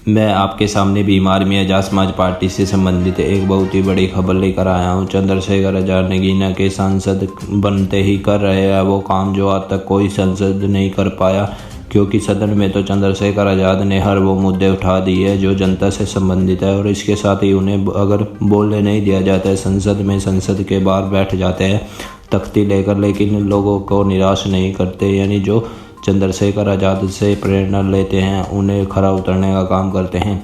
मैं आपके सामने भीम आर्मी आजाद समाज पार्टी से संबंधित एक बहुत ही बड़ी खबर लेकर आया हूं। चंद्रशेखर आजाद नगीना के सांसद बनते ही कर रहे हैं वो काम जो आज तक कोई सांसद नहीं कर पाया, क्योंकि सदन में तो चंद्रशेखर आजाद ने हर वो मुद्दे उठा दिए जो जनता से संबंधित है, और इसके साथ ही उन्हें अगर बोलने नहीं दिया जाता है संसद में, संसद के बाहर बैठ जाते हैं तख्ती लेकर, लेकिन लोगों को निराश नहीं करते। यानी जो चंद्रशेखर आजाद से प्रेरणा लेते हैं उन्हें खरा उतरने का काम करते हैं।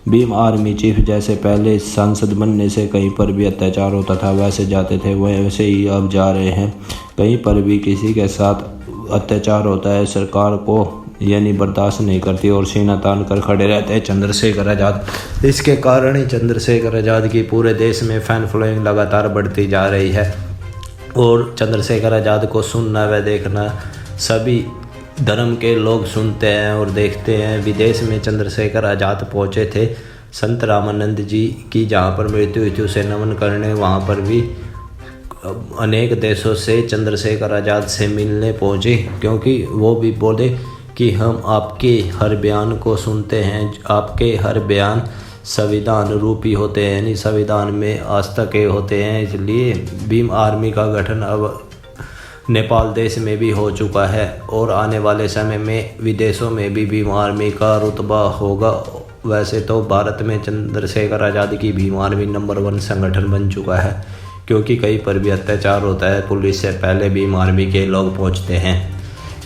भीम आर्मी चीफ जैसे पहले सांसद बनने से कहीं पर भी अत्याचार होता था वैसे जाते थे, वैसे ही अब जा रहे हैं। कहीं पर भी किसी के साथ अत्याचार होता है सरकार को यानी बर्दाश्त नहीं करती और सीना तान कर खड़े रहते हैं चंद्रशेखर आजाद। इसके कारण ही चंद्रशेखर आजाद की पूरे देश में फैन फॉलोइंग लगातार बढ़ती जा रही है, और चंद्रशेखर आजाद को सुनना व देखना सभी धर्म के लोग सुनते हैं और देखते हैं। विदेश में चंद्रशेखर आजाद पहुंचे थे संत रामानंद जी की जहां पर मृत्यु हुई थी उसे नमन करने, वहां पर भी अनेक देशों से चंद्रशेखर आजाद से मिलने पहुंचे, क्योंकि वो भी बोले कि हम आपके हर बयान को सुनते हैं, आपके हर बयान संविधान रूपी होते हैं, यानी संविधान में आस्था के होते हैं। इसलिए भीम आर्मी का गठन अब नेपाल देश में भी हो चुका है और आने वाले समय में विदेशों में भी भीम आर्मी का रुतबा होगा। वैसे तो भारत में चंद्रशेखर आजाद की भीम आर्मी नंबर 1 संगठन बन चुका है, क्योंकि कहीं पर भी अत्याचार होता है पुलिस से पहले भीम आर्मी के लोग पहुंचते हैं।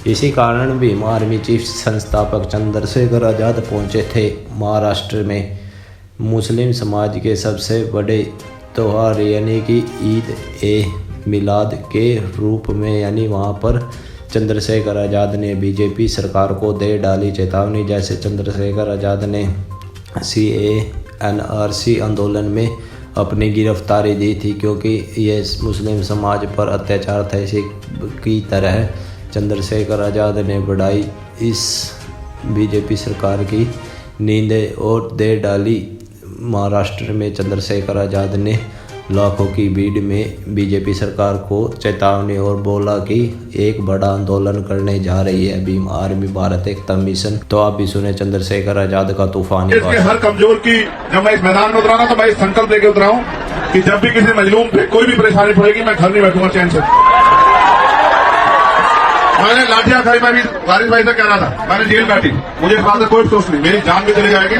इसी कारण भीम आर्मी चीफ संस्थापक चंद्रशेखर आजाद पहुंचे थे महाराष्ट्र में मुस्लिम समाज के सबसे बड़े त्यौहार यानी कि ईद ए मिलाद के रूप में, यानी वहाँ पर चंद्रशेखर आजाद ने बीजेपी सरकार को दे डाली चेतावनी। जैसे चंद्रशेखर आजाद ने CANRC आंदोलन में अपनी गिरफ्तारी दी थी, क्योंकि ये मुस्लिम समाज पर अत्याचार था। इसी की तरह चंद्रशेखर आजाद ने बढ़ाई इस बीजेपी सरकार की नींदें और दे डाली। महाराष्ट्र में चंद्रशेखर आजाद ने लाखों की भीड़ में बीजेपी सरकार को चेतावनी और बोला कि एक बड़ा आंदोलन करने जा रही है भीम आर्मी भारत एकता मिशन। तो आप भी सुने चंद्रशेखर आजाद का तूफान। इसके हर कमजोर की जब मैं इस मैदान में उतरा ना तो मैं इस संकल्प लेके उतरा हूँ कि जब भी किसी मजलूम पे कोई भी परेशानी पड़ेगी मैं घर नहीं बैठूंगा चैन से। मैंने लाठियां खाई, मैं भी वारिस भाई से कह रहा था, मैंने जेल काटी, मुझे इस बात से कोई अफसोस नहीं, मेरी जान भी चली जाएगी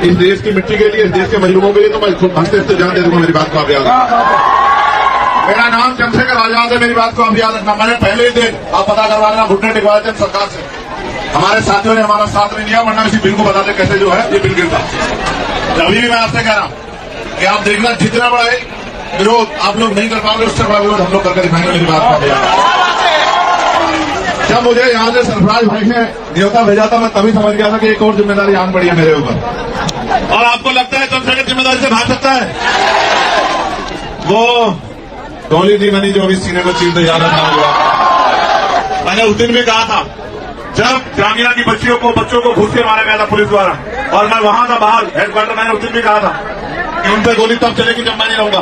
इस देश की मिट्टी के लिए, इस देश के मजलूमों के लिए, तो मैं हंसते हंसते जान दे दूंगा। मेरी बात को आप याद रखना। मेरा नाम चंद्रशेखर आजाद है, मेरी बात को आप याद रखना। मैंने पहले ही दिन आप पता करवा लेना घुटने टिकवाए थे सरकार से, हमारे साथियों ने हमारा साथ नहीं दिया, वरना इसी बिल को बताते कैसे जो है ये बिल गिरता। अभी भी मैं आपसे कह रहा हूँ कि आप देखना जितना बड़ा विरोध आप लोग नहीं कर पाओगे उससे बड़ा विरोध हम लोग करके दिखाएंगे। मेरी बात को याद। जब मुझे यहाँ से सरफराज भाई ने न्योता भेजा था मैं तभी समझ गया था कि एक और जिम्मेदारी आन पड़ी है मेरे ऊपर। और आपको लगता है चंद्रशेखर जिम्मेदारी से भाग सकता है? वो डोली दी मनी जो अभी सीने को चीरते जा रहा था, मैंने उस दिन भी कहा था जब जामिया की बच्चों को घुस के मारा गया था पुलिस द्वारा, और मैं वहां था बाहर हेडक्वार्टर, मैंने उस दिन भी कहा था कि उन पर गोली तब चलेगी जब मैं नहीं रहूंगा।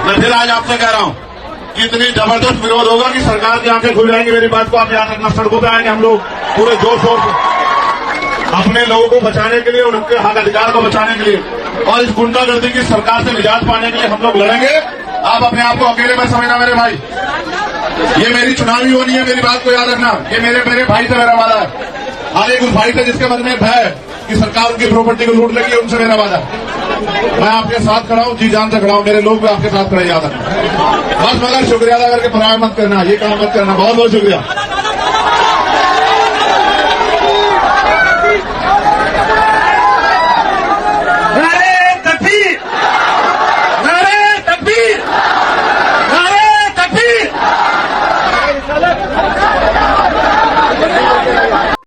मैं फिर आज आपसे कह रहा हूं कि इतनी जबरदस्त विरोध होगा कि सरकार की आंखें खुल जाएंगी। मेरी बात को आप याद रखना। सड़कों पे आएंगे हम लोग पूरे जोर शोर से अपने लोगों को बचाने के लिए और उनके हक अधिकार को बचाने के लिए, और इस गुंडागर्दी की सरकार से निजात पाने के लिए हम लोग लड़ेंगे। आप अपने आप को अकेले मत समझना मेरे भाई, ये मेरी चुनावी होनी है। मेरी बात को याद रखना, ये मेरे भाई से मेरा वादा है। हर एक उस भाई से जिसके मन में भय कि सरकार उनकी प्रॉपर्टी को लूट लेगी, उनसे मेरा वादा है। मैं आपके साथ खड़ा हूँ, जी जान से खड़ा हूँ, मेरे लोग भी आपके साथ खड़े। याद रखना बस, मगर शुक्रिया अदा करके पराया मत करना, ये काम मत करना। बहुत बहुत शुक्रिया।